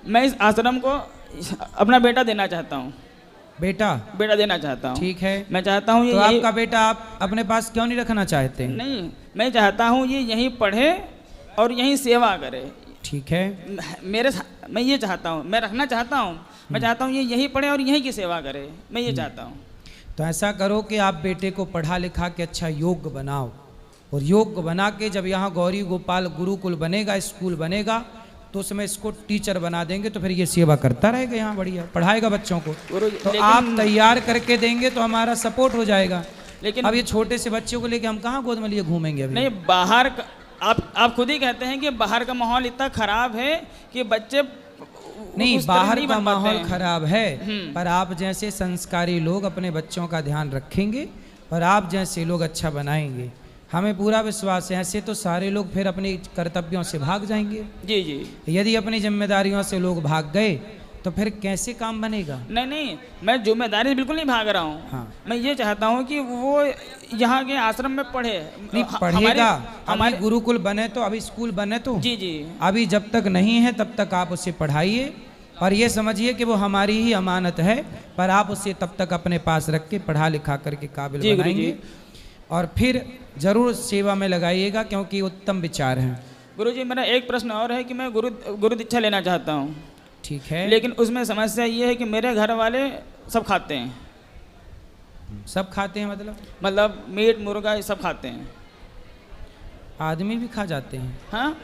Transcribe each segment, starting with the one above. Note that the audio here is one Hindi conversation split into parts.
मैं इस आश्रम को अपना बेटा देना चाहता हूँ। बेटा देना चाहता हूँ। ठीक है, मैं चाहता हूँ ये तो आपका बेटा आप अपने पास क्यों नहीं रखना चाहते? नहीं, मैं चाहता हूँ ये यहीं पढ़े और यहीं सेवा करे। ठीक है, मैं ये चाहता हूँ, मैं रखना चाहता हूँ। मैं चाहता हूँ ये यहीं पढ़े और यहीं की सेवा करे। मैं ये चाहता हूँ। तो ऐसा करो कि आप बेटे को पढ़ा लिखा के अच्छा योग्य बनाओ, और योग्य बना के जब यहाँ गौरी गोपाल गुरुकुल बनेगा, स्कूल बनेगा, तो उसमें इसको टीचर बना देंगे, तो फिर ये सेवा करता रहेगा यहाँ, बढ़िया पढ़ाएगा बच्चों को। तो आप तैयार करके देंगे तो हमारा सपोर्ट हो जाएगा। लेकिन अब ये छोटे से बच्चों को लेके हम कहाँ गोद में लिए घूमेंगे अभी? नहीं, बाहर आप खुद ही कहते हैं कि बाहर का माहौल इतना खराब है कि बच्चे नहीं, बाहर का माहौल खराब है, पर आप जैसे संस्कारी लोग अपने बच्चों का ध्यान रखेंगे और आप जैसे लोग अच्छा बनाएंगे, हमें पूरा विश्वास है। ऐसे तो सारे लोग फिर अपने कर्तव्यों से भाग जाएंगे। जी जी। यदि अपनी जिम्मेदारियों से लोग भाग गए तो फिर कैसे काम बनेगा? नहीं, मैं जिम्मेदारी से बिल्कुल नहीं भाग रहा हूँ। हाँ। मैं ये चाहता हूँ कि वो यहाँ के आश्रम में पढ़े। नहीं पढ़ेगा, हमारे गुरुकुल बने तो, अभी स्कूल बने तो। जी जी। अभी जब तक नहीं है तब तक आप उसे पढ़ाइए, और ये समझिए कि वो हमारी ही अमानत है, पर आप उसे तब तक अपने पास रख के पढ़ा लिखा करके काबिल बनाएंगे, और फिर जरूर सेवा में लगाइएगा, क्योंकि उत्तम विचार हैं। गुरुजी, मेरा एक प्रश्न और है कि मैं गुरु दीक्षा लेना चाहता हूँ। ठीक है, लेकिन उसमें समस्या ये है कि मेरे घर वाले सब खाते हैं। सब खाते हैं मतलब मीट मुर्गा सब खाते हैं। आदमी भी खा जाते हैं? हाँ,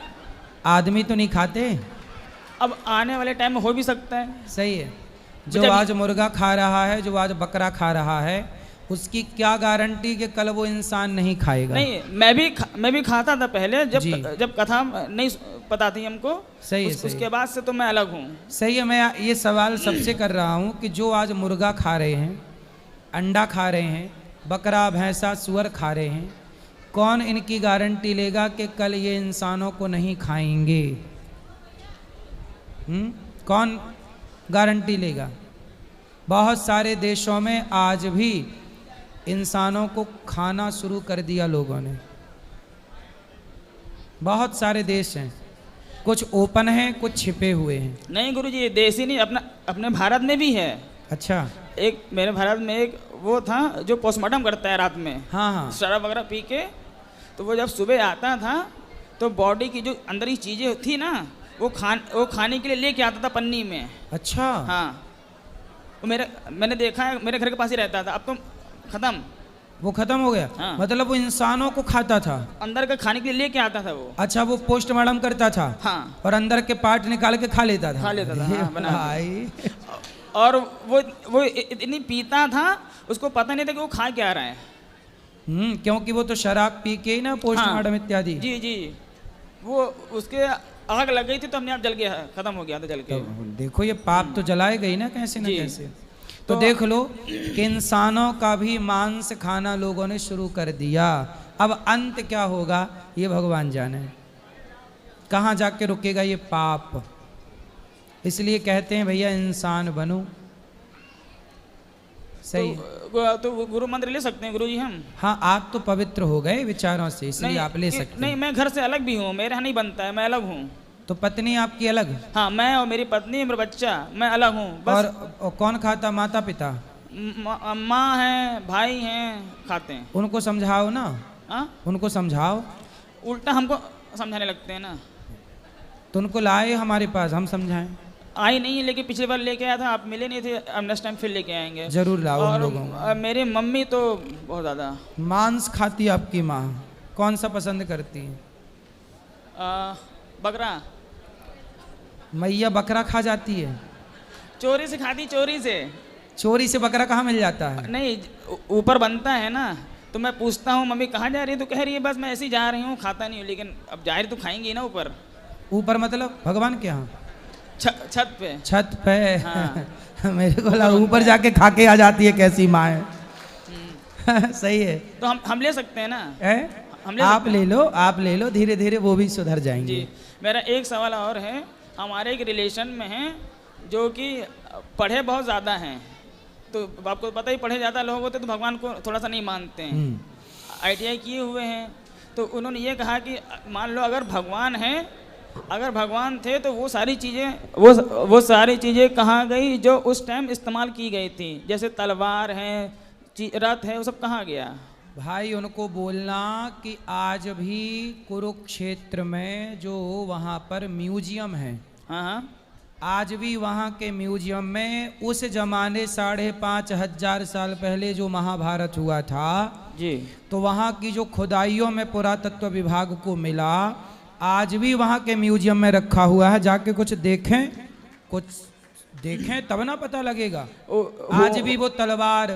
आदमी तो नहीं खाते। अब आने वाले टाइम में हो भी सकता है। सही है, जो आज मुर्गा खा रहा है, जो आज बकरा खा रहा है, उसकी क्या गारंटी कि कल वो इंसान नहीं खाएगा? नहीं, मैं भी खाता था पहले, जब कथा नहीं पता थी हमको। सही है, उसके बाद से तो मैं अलग हूँ। सही है, मैं ये सवाल सबसे कर रहा हूँ कि जो आज मुर्गा खा रहे हैं, अंडा खा रहे हैं, बकरा भैंसा सुअर खा रहे हैं, कौन इनकी गारंटी लेगा कि कल ये इंसानों को नहीं खाएंगे? कौन गारंटी लेगा? बहुत सारे देशों में आज भी इंसानों को खाना शुरू कर दिया लोगों ने। बहुत सारे देश हैं, कुछ ओपन हैं, कुछ छिपे हुए हैं। नहीं गुरुजी, देसी नहीं, अपने भारत में भी है। अच्छा, एक मेरे भारत में एक वो था जो पोस्टमार्टम करता है रात में। हाँ हाँ, शराब वगैरह पी के, तो वो जब सुबह आता था तो बॉडी की जो अंदर की चीजें थी ना, वो खाने के लिए लेके आता था पन्नी में। अच्छा। हाँ, वो मैंने देखा है, मेरे घर के पास ही रहता था। अब तो खत्म, वो खत्म हो गया। हाँ। मतलब वो इंसानों को खाता था, अंदर का खाने के लिए लेके आता था वो। अच्छा, वो पोस्टमार्टम करता था। हाँ। और अंदर के पार्ट निकाल के खा लेता था। हाँ, बना भाई। और वो इतनी पीता था, उसको पता नहीं था कि वो खा क्या रहा है। क्योंकि वो तो शराब पी के ही ना पोस्टमार्टम इत्यादि। जी जी, वो उसके आग लग गई थी तो हमने आप जल गया, खत्म हो गया था जल के। तो देखो, ये पाप तो जलाए गई ना कैसे न कैसे। तो देख लो कि इंसानों का भी मांस खाना लोगों ने शुरू कर दिया। अब अंत क्या होगा ये भगवान जाने, कहाँ जाके रुकेगा ये पाप। इसलिए कहते हैं भैया इंसान बनो। सही। तो गुरु मंत्र ले सकते हैं गुरुजी हम? हाँ, आप तो पवित्र हो गए विचारों से, इसलिए आप ले सकते हैं। नहीं, मैं घर से अलग भी हूँ, मेरे यहाँ नहीं बनता है, मैं अलग हूँ। तो पत्नी आपकी अलग? हाँ, मैं और मेरी पत्नी, मेरा बच्चा, मैं अलग हूँ बस। और कौन खाता? माता पिता? माँ है, भाई हैं, खाते हैं। उनको समझाओ ना। हाँ, उनको समझाओ। उल्टा हमको समझाने लगते हैं ना। तो उनको लाए हमारे पास, हम समझाएं। आई नहीं है, लेकिन पिछली बार लेके आया था, आप मिले नहीं थे। अब नेक्स्ट टाइम फिर लेके आएंगे। जरूर लाओ उन लोगों को। मेरी मम्मी तो बहुत ज़्यादा मांस खाती है। आपकी माँ कौन सा पसंद करती है? बकरा। मैया बकरा खा जाती है? चोरी से खाती, चोरी से। चोरी से बकरा कहाँ मिल जाता है? नहीं, ऊपर बनता है ना, तो मैं पूछता हूँ मम्मी कहाँ जा रही है, तो कह रही है बस मैं ऐसे ही जा रही हूँ, खाता नहीं हूँ। लेकिन अब जाहिर तो खाएंगी ना ऊपर। ऊपर मतलब भगवान के यहाँ? छत पे। छत पे। हाँ। मेरे को लगा ऊपर जाके खा के आ जाती है, कैसी माँ है। सही है, तो हम ले सकते हैं ना? आप ले लो, धीरे धीरे वो भी सुधर जाएंगे। जी, मेरा एक सवाल और है। हमारे एक रिलेशन में हैं जो कि पढ़े बहुत ज़्यादा हैं, तो आपको पता ही, पढ़े ज़्यादा लोग होते तो भगवान को थोड़ा सा नहीं मानते हैं। ITI किए हुए हैं, तो उन्होंने ये कहा कि मान लो अगर भगवान है अगर भगवान थे तो वो सारी चीज़ें वो सारी चीज़ें कहाँ गई जो उस टाइम इस्तेमाल की गई थी, जैसे तलवार है, रथ है, वो सब कहाँ गया? भाई उनको बोलना कि आज भी कुरुक्षेत्र में जो वहाँ पर म्यूजियम है, हाँ हाँ, आज भी वहाँ के म्यूजियम में उस जमाने 5,500 साल पहले जो महाभारत हुआ था जी, तो वहाँ की जो खुदाइयों में पुरातत्व विभाग को मिला, आज भी वहाँ के म्यूजियम में रखा हुआ है। जाके कुछ देखें तब ना पता लगेगा। आज भी वो तलवार,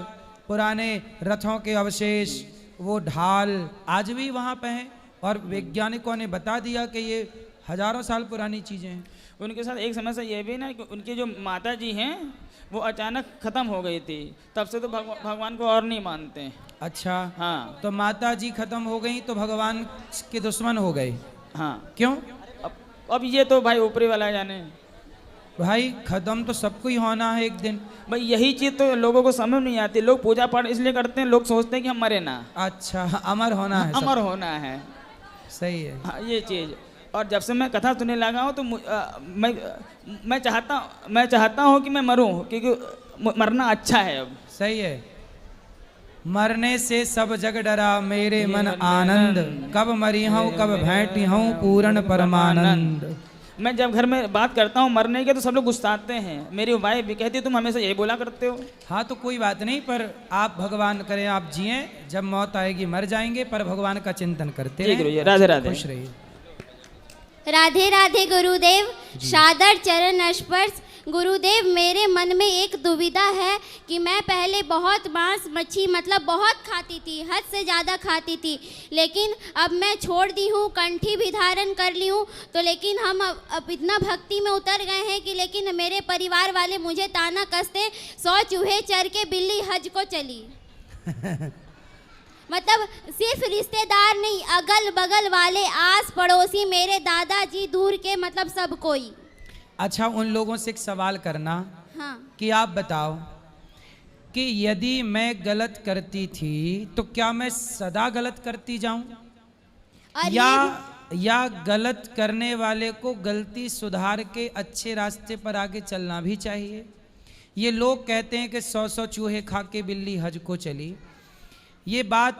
पुराने रथों के अवशेष, वो ढाल आज भी वहाँ पे हैं और वैज्ञानिकों ने बता दिया कि ये हजारों साल पुरानी चीज़ें हैं। उनके साथ एक समस्या ये भी ना कि उनके जो माता जी हैं वो अचानक ख़त्म हो गई थी, तब से तो भगवान को और नहीं मानते। अच्छा, हाँ, तो माता जी खत्म हो गई तो भगवान के दुश्मन हो गए? हाँ। क्यों? अब ये तो भाई ऊपरी वाला जाने। भाई खत्म तो सबको ही होना है एक दिन। भाई यही चीज़ तो लोगों को समझ नहीं आती। लोग पूजा पाठ इसलिए करते हैं, लोग सोचते हैं कि हम मरे ना। अच्छा, अमर होना है, अमर होना है। सही है। हाँ, ये चीज़। और जब से मैं कथा सुनने लगा हूँ तो मैं चाहता हूँ कि मैं मरूं, क्योंकि मरना अच्छा है। अब सही है। मरने से सब जग डरा मेरे मन आनंद, कब मरी हूँ कब भेंटी हूँ पूर्ण परमानंद। मैं जब घर में बात करता हूँ मरने के तो सब लोग गुस्साते हैं। मेरी वाइफ भी कहती है तुम हमेशा यही बोला करते हो। हाँ तो कोई बात नहीं, पर आप भगवान करें आप जिए, जब मौत आएगी मर जाएंगे, पर भगवान का चिंतन करते हैं। राधे राधे। खुश रहिए। राधे राधे गुरुदेव, सादर चरण स्पर्श। गुरुदेव, मेरे मन में एक दुविधा है कि मैं पहले बहुत मांस मच्छी मतलब बहुत खाती थी, हद से ज़्यादा खाती थी, लेकिन अब मैं छोड़ दी हूँ, कंठी भी धारण कर ली हूँ। तो लेकिन हम अब इतना भक्ति में उतर गए हैं कि लेकिन मेरे परिवार वाले मुझे ताना कसते, 100 चूहे चर के बिल्ली हज को चली। मतलब सिर्फ रिश्तेदार नहीं, अगल बगल वाले, आस पड़ोसी, मेरे दादाजी, दूर के, मतलब सब कोई। अच्छा, उन लोगों से एक सवाल करना। हाँ। कि आप बताओ कि यदि मैं गलत करती थी तो क्या मैं सदा गलत करती जाऊं, या गलत करने वाले को गलती सुधार के अच्छे रास्ते पर आगे चलना भी चाहिए? ये लोग कहते हैं कि 100 चूहे खा के बिल्ली हज को चली। ये बात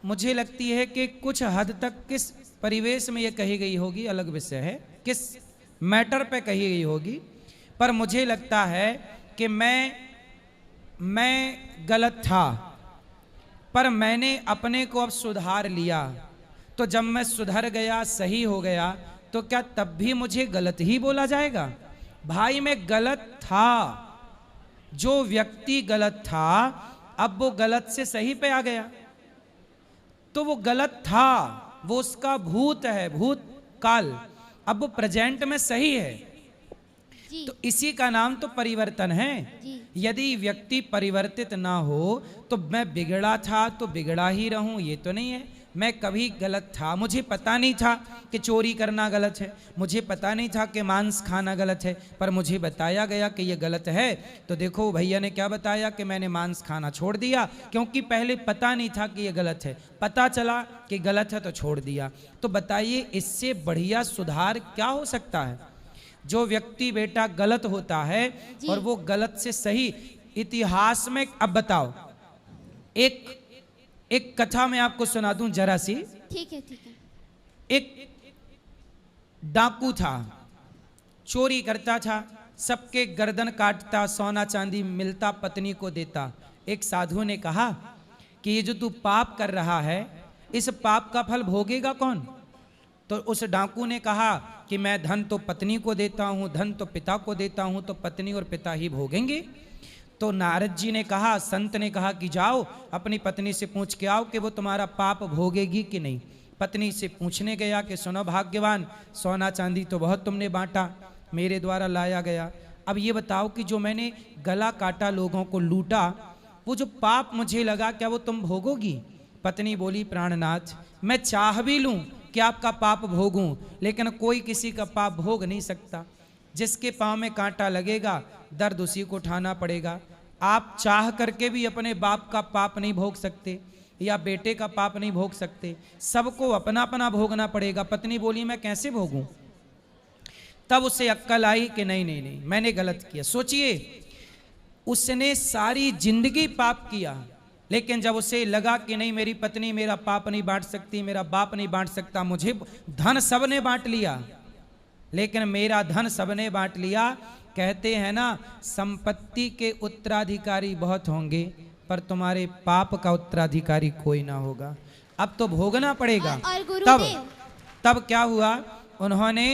मुझे लगती है कि कुछ हद तक किस परिवेश में ये कही गई होगी अलग विषय है, किस मैटर पे कही गई होगी, पर मुझे लगता है कि मैं गलत था, पर मैंने अपने को अब सुधार लिया। तो जब मैं सुधर गया, सही हो गया, तो क्या तब भी मुझे गलत ही बोला जाएगा? भाई मैं गलत था, जो व्यक्ति गलत था अब वो गलत से सही पे आ गया, तो वो गलत था, वो उसका भूत है, भूत काल, अब वो प्रेजेंट में सही है। तो इसी का नाम तो परिवर्तन है। यदि व्यक्ति परिवर्तित ना हो तो मैं बिगड़ा था तो बिगड़ा ही रहूं, ये तो नहीं है। मैं कभी गलत था, मुझे पता नहीं था कि चोरी करना गलत है, मुझे पता नहीं था कि मांस खाना गलत है, पर मुझे बताया गया कि ये गलत है। तो देखो भैया ने क्या बताया कि मैंने मांस खाना छोड़ दिया, क्योंकि पहले पता नहीं था कि ये गलत है, पता चला कि गलत है तो छोड़ दिया। तो बताइए इससे बढ़िया सुधार क्या हो सकता है? जो व्यक्ति बेटा गलत होता है और वो गलत से सही, इतिहास में अब बताओ, एक कथा मैं आपको सुना दूं जरा सी। ठीक है, ठीक है। एक डाकू था, चोरी करता था, सबके गर्दन काटता, सोना चांदी मिलता पत्नी को देता। एक साधु ने कहा कि ये जो तू पाप कर रहा है, इस पाप का फल भोगेगा कौन? तो उस डाकू ने कहा कि मैं धन तो पत्नी को देता हूँ, धन तो पिता को देता हूँ, तो पत्नी और पिता ही भोगेंगे। तो नारद जी ने कहा, संत ने कहा कि जाओ अपनी पत्नी से पूछ के आओ कि वो तुम्हारा पाप भोगेगी कि नहीं। पत्नी से पूछने गया कि सुनो भाग्यवान, सोना चांदी तो बहुत तुमने बांटा, मेरे द्वारा लाया गया, अब ये बताओ कि जो मैंने गला काटा, लोगों को लूटा, वो जो पाप मुझे लगा क्या वो तुम भोगोगी? पत्नी बोली, प्राणनाथ मैं चाह भी लूं कि आपका पाप भोगूं, लेकिन कोई किसी का पाप भोग नहीं सकता। जिसके पाँव में कांटा लगेगा दर्द उसी को उठाना पड़ेगा। आप चाह करके भी अपने बाप का पाप नहीं भोग सकते या बेटे का पाप नहीं भोग सकते, सबको अपना अपना भोगना पड़ेगा। पत्नी बोली, मैं कैसे भोगूं? तब उसे अक्ल आई कि नहीं नहीं नहीं, मैंने गलत किया। सोचिए, उसने सारी जिंदगी पाप किया, लेकिन जब उसे लगा कि नहीं, मेरी पत्नी मेरा पाप नहीं बांट सकती, मेरा बाप नहीं बांट सकता, मुझे धन सबने बांट लिया, लेकिन मेरा धन सबने बांट लिया। कहते हैं ना, संपत्ति के उत्तराधिकारी बहुत होंगे, पर तुम्हारे पाप का उत्तराधिकारी कोई ना होगा। अब तो भोगना पड़ेगा। तब क्या हुआ, उन्होंने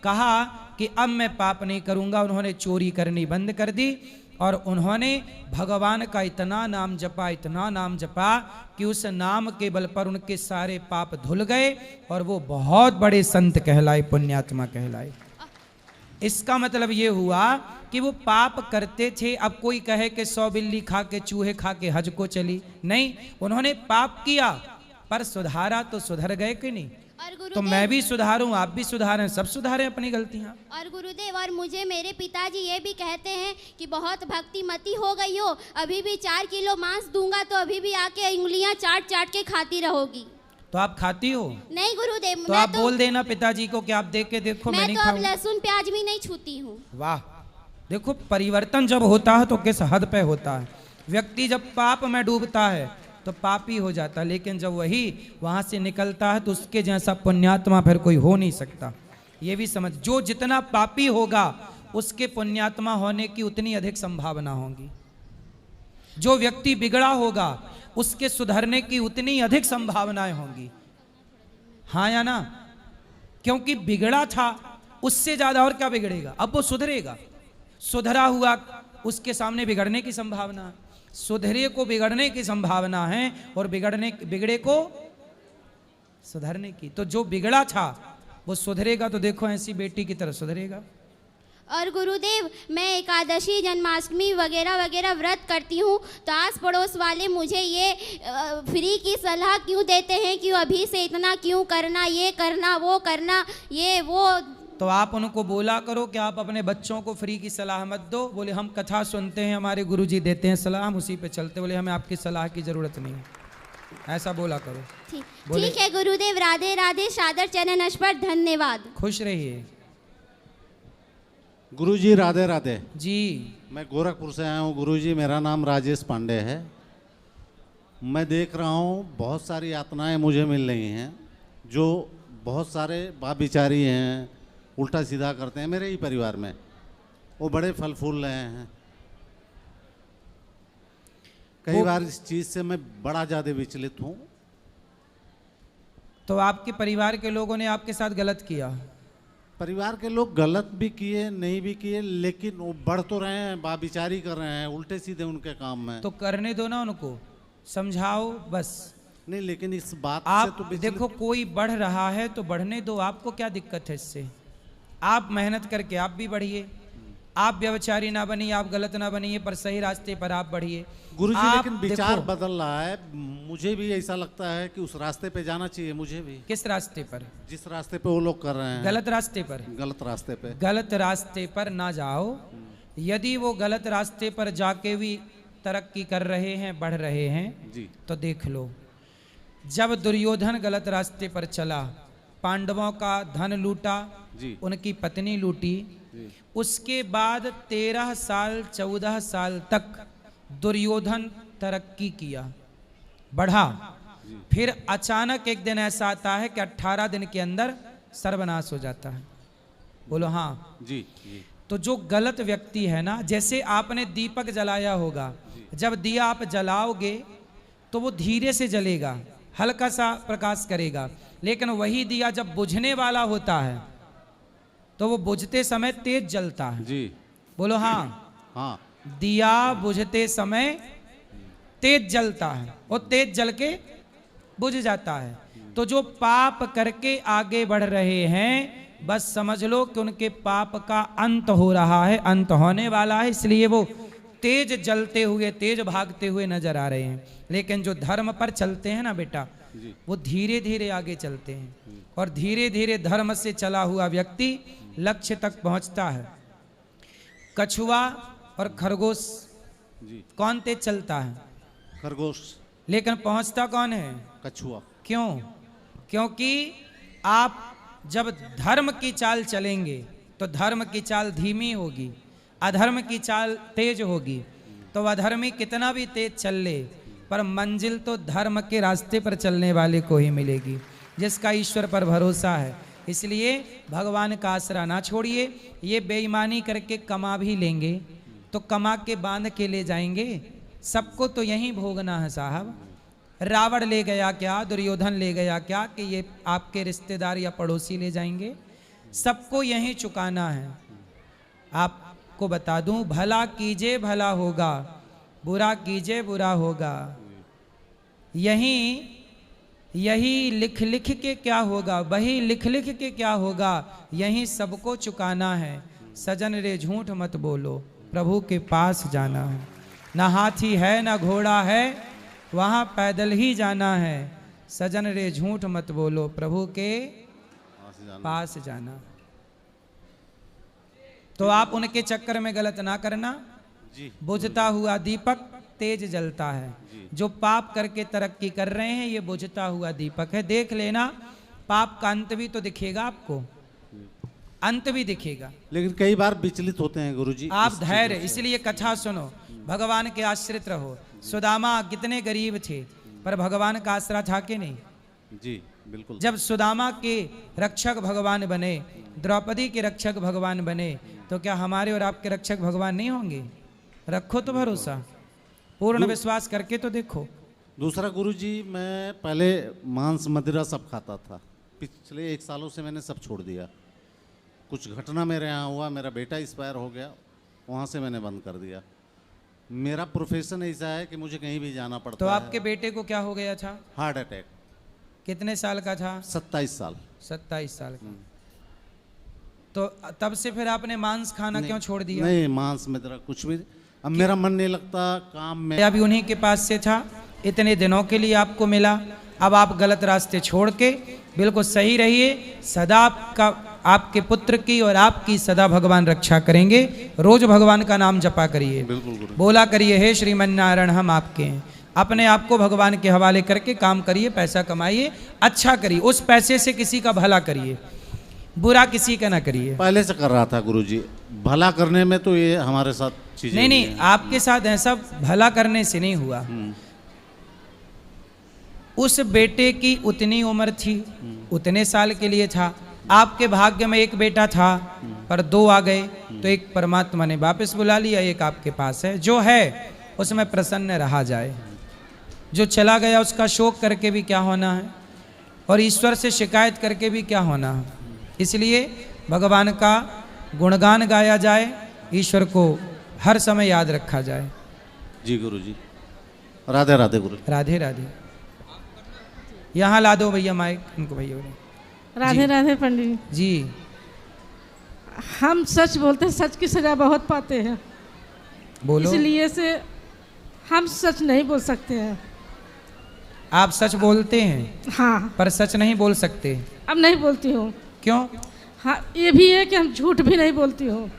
कहा कि अब मैं पाप नहीं करूंगा। उन्होंने चोरी करनी बंद कर दी और उन्होंने भगवान का इतना नाम जपा, इतना नाम जपा कि उस नाम के बल पर उनके सारे पाप धुल गए और वो बहुत बड़े संत कहलाए, पुण्यात्मा कहलाए। इसका मतलब ये हुआ कि वो पाप करते थे। अब कोई कहे कि 100 बिल्ली खा के, चूहे खा के हज को चली, नहीं, उन्होंने पाप किया पर सुधारा तो सुधर गए कि नहीं। तो मैं भी सुधारूं, आप भी सुधारें, सब सुधारें अपनी गलतियां। और गुरुदेव, और मुझे मेरे पिताजी ये भी कहते हैं कि बहुत भक्तिमती हो गई हो, अभी भी 4 किलो मांस दूंगा तो अभी भी आके उंगलियां चाट चाट के खाती रहोगी। तो आप खाती हो? नहीं गुरुदेव, तो आप बोल देना पिताजी को कि आप देख के देखो, मैं नहीं तो अब लहसुन प्याज भी नहीं छूती हूँ। वाह, देखो परिवर्तन जब होता है तो किस हद पे होता है। व्यक्ति जब पाप में डूबता है तो पापी हो जाता है, लेकिन जब वही वहां से निकलता है तो उसके जैसा पुण्यात्मा फिर कोई हो नहीं सकता। ये भी समझ, जो जितना पापी होगा उसके पुण्यात्मा होने की उतनी अधिक संभावना होगी। जो व्यक्ति बिगड़ा होगा उसके सुधरने की उतनी अधिक संभावनाएं होंगी। हाँ या ना? क्योंकि बिगड़ा था, उससे ज्यादा और क्या बिगड़ेगा। अब वो सुधरेगा, सुधरा हुआ उसके सामने बिगड़ने की संभावना है, सुधरे को बिगड़ने की संभावना है और बिगड़े को सुधरने की। तो जो बिगड़ा था वो सुधरेगा, तो देखो ऐसी बेटी की तरह सुधरेगा। और गुरुदेव, मैं एकादशी, जन्माष्टमी वगैरह वगैरह व्रत करती हूँ, तो आस पड़ोस वाले मुझे ये फ्री की सलाह क्यों देते हैं कि अभी से इतना क्यों करना, ये करना, वो करना, ये वो। तो आप उनको बोला करो कि आप अपने बच्चों को फ्री की सलाह मत दो। बोले हम कथा सुनते हैं, हमारे गुरुजी देते हैं सलाह, हम उसी पे चलते। बोले हमें आपकी सलाह की जरूरत नहीं है, ऐसा बोला करो। ठीक है गुरुदेव, राधे राधे, सादर चरण स्पर्श, धन्यवाद। खुश रहिए। गुरुजी राधे राधे जी। मैं गोरखपुर से आया हूँ गुरुजी, मेरा नाम राजेश पांडे है। मैं देख रहा हूँ बहुत सारी यातनाएं मुझे मिल रही हैं, जो बहुत सारे बाबिचारी हैं, उल्टा सीधा करते हैं। मेरे ही परिवार में वो बड़े फल फूल रहे हैं। कई बार इस चीज़ से मैं बड़ा ज़्यादा विचलित हूँ। तो आपके परिवार के लोगों ने आपके साथ गलत किया? परिवार के लोग गलत भी किए, नहीं भी किए, लेकिन वो बढ़ तो रहे हैं, बाबिचारी कर रहे हैं, उल्टे सीधे उनके काम में। तो करने दो ना, उनको समझाओ बस। नहीं, लेकिन इस बात आप से तो देखो, कोई बढ़ रहा है तो बढ़ने दो, आपको क्या दिक्कत है इससे। आप मेहनत करके आप भी बढ़िए, आप व्यभिचारी ना बनिए, आप गलत ना बनिए, पर सही रास्ते पर आप बढ़िए। गुरुजी, लेकिन विचार बदल रहा है। मुझे भी ऐसा लगता है कि उस रास्ते पे जाना चाहिए मुझे भी। किस रास्ते पर? जिस रास्ते पे वो लोग कर रहे हैं। गलत रास्ते पर? गलत रास्ते पे। गलत रास्ते पर ना जाओ। यदि वो गलत रास्ते पर जाके भी तरक्की कर रहे हैं, बढ़ रहे हैं जी, तो देख लो। जब दुर्योधन गलत रास्ते पर चला, पांडवों का धन लूटा जी, उनकी पत्नी लूटी, उसके बाद 13 साल 14 साल तक दुर्योधन तरक्की किया, बढ़ा। फिर अचानक एक दिन ऐसा आता है कि 18 दिन के अंदर सर्वनाश हो जाता है। बोलो हाँ जी, जी। तो जो गलत व्यक्ति है ना, जैसे आपने दीपक जलाया होगा, जब दिया आप जलाओगे तो वो धीरे से जलेगा, हल्का सा प्रकाश करेगा, लेकिन वही दिया जब बुझने वाला होता है तो वो बुझते समय तेज जलता है। जी, बोलो हाँ। हाँ। दिया बुझते समय तेज जलता है, वो तेज जल के बुझ जाता है। तो जो पाप करके आगे बढ़ रहे हैं, बस समझ लो कि उनके पाप का अंत हो रहा है, अंत होने वाला है, इसलिए वो तेज जलते हुए, तेज भागते हुए नजर आ रहे हैं। लेकिन जो धर्म पर चलते हैं ना बेटा, वो धीरे धीरे आगे चलते हैं और धीरे धीरे धर्म से चला हुआ व्यक्ति लक्ष्य तक पहुंचता है। कछुआ और खरगोश जी, कौन तेज चलता है? खरगोश। लेकिन पहुंचता कौन है? कछुआ। क्यों? क्योंकि आप जब धर्म की चाल चलेंगे तो धर्म की चाल धीमी होगी, अधर्म की चाल तेज होगी। तो अधर्मी कितना भी तेज चल ले, पर मंजिल तो धर्म के रास्ते पर चलने वाले को ही मिलेगी, जिसका ईश्वर पर भरोसा है। इसलिए भगवान का आसरा ना छोड़िए। ये बेईमानी करके कमा भी लेंगे तो कमा के बांध के ले जाएंगे, सबको तो यहीं भोगना है साहब। रावण ले गया क्या, दुर्योधन ले गया क्या कि ये आपके रिश्तेदार या पड़ोसी ले जाएंगे? सबको यहीं चुकाना है। आपको बता दूं, भला कीजिए भला होगा, बुरा कीजिए बुरा होगा। यही लिख लिख के क्या होगा, वही लिख लिख के क्या होगा, यही सबको चुकाना है। सजन रे झूठ मत बोलो, प्रभु के पास जाना है। ना हाथी है ना घोड़ा है, वहाँ पैदल ही जाना है। सजन रे झूठ मत बोलो, प्रभु के पास जाना। तो आप उनके चक्कर में गलत ना करना। बुझता हुआ दीपक तेज जलता है। जो पाप करके तरक्की कर रहे हैं, ये बुझता हुआ दीपक है। देख लेना, पाप का अंत भी तो दिखेगा आपको, अंत भी दिखेगा। लेकिन कई बार विचलित होते हैं गुरुजी। आप धैर्य, इसलिए कथा सुनो, भगवान के आश्रित रहो। सुदामा कितने गरीब थे, पर भगवान का आसरा था कि नहीं? जी बिल्कुल। जब सुदामा के रक्षक भगवान बने, द्रौपदी के रक्षक भगवान बने, तो क्या हमारे और आपके रक्षक भगवान नहीं होंगे? रखो तो भरोसा, पूर्ण विश्वास करके तो देखो। दूसरा गुरुजी, मैं पहले मांस मदिरा सब खाता था। पिछले 1 सालों से मैंने सब छोड़ दिया। कुछ घटना मेरे यहाँ हुआ, मेरा बेटा एक्सपायर हो गया, वहाँ से मैंने बंद कर दिया। मेरा प्रोफेशन ऐसा है कि मुझे कहीं भी जाना पड़ता तो है। आपके बेटे को क्या हो गया था? Heart attack. कितने साल का था? 27 साल। 27 साल का। तो तब से फिर आपने मांस खाना क्यों छोड़ दिया? नहीं, मांस मदिरा कुछ भी। अब मेरा मन नहीं लगता काम में। अभी उन्हीं के पास से था, इतने दिनों के लिए आपको मिला। अब आप गलत रास्ते छोड़ के बिल्कुल सही रहिए। सदा आपका, आपके पुत्र की और आपकी सदा भगवान रक्षा करेंगे। रोज भगवान का नाम जपा करिए, बोला करिए, हे श्रीमन नारायण हम आपके हैं। अपने आप को भगवान के हवाले करके काम करिए, पैसा कमाइए, अच्छा करिए। उस पैसे से किसी का भला करिए, बुरा किसी का ना करिए। पहले से कर रहा था गुरुजी, भला करने में तो ये हमारे साथ चीजें नहीं, आपके साथ ऐसा भला करने से नहीं हुआ। उस बेटे की उतनी उम्र थी, उतने साल के लिए था। आपके भाग्य में एक बेटा था, पर 2 आ गए, तो एक परमात्मा ने वापस बुला लिया, एक आपके पास है। जो है उसमें प्रसन्न रहा जाए। जो चला गया उसका शोक करके भी क्या होना है, और ईश्वर से शिकायत करके भी क्या होना है। इसलिए भगवान का गुणगान गाया जाए, ईश्वर को हर समय याद रखा जाए। जी गुरुजी, राधे राधे गुरु। राधे राधे। यहाँ ला दो भैया माइक, उनको भैया। राधे राधे पंडित जी। हम सच बोलते हैं, सच की सजा बहुत पाते हैं। बोलो। इसलिए से हम सच नहीं बोल सकते हैं। आप सच बोलते हैं? हाँ। पर सच नहीं बोल सकते? अब नहीं बोलती हूँ। क्यों? हाँ, ये भी है कि हम झूठ भी नहीं बोलती हूँ।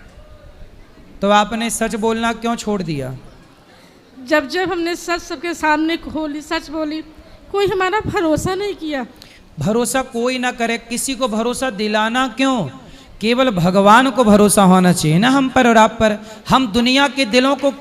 तो आपने सच बोलना क्यों छोड़ दिया? जब जब हमने सच सबके सामने खोली, सच बोली, कोई हमारा भरोसा नहीं किया। भरोसा कोई ना करे, किसी को भरोसा दिलाना क्यों? केवल भगवान को भरोसा होना चाहिए ना हम पर और आप पर। हम दुनिया के दिलों को क्यों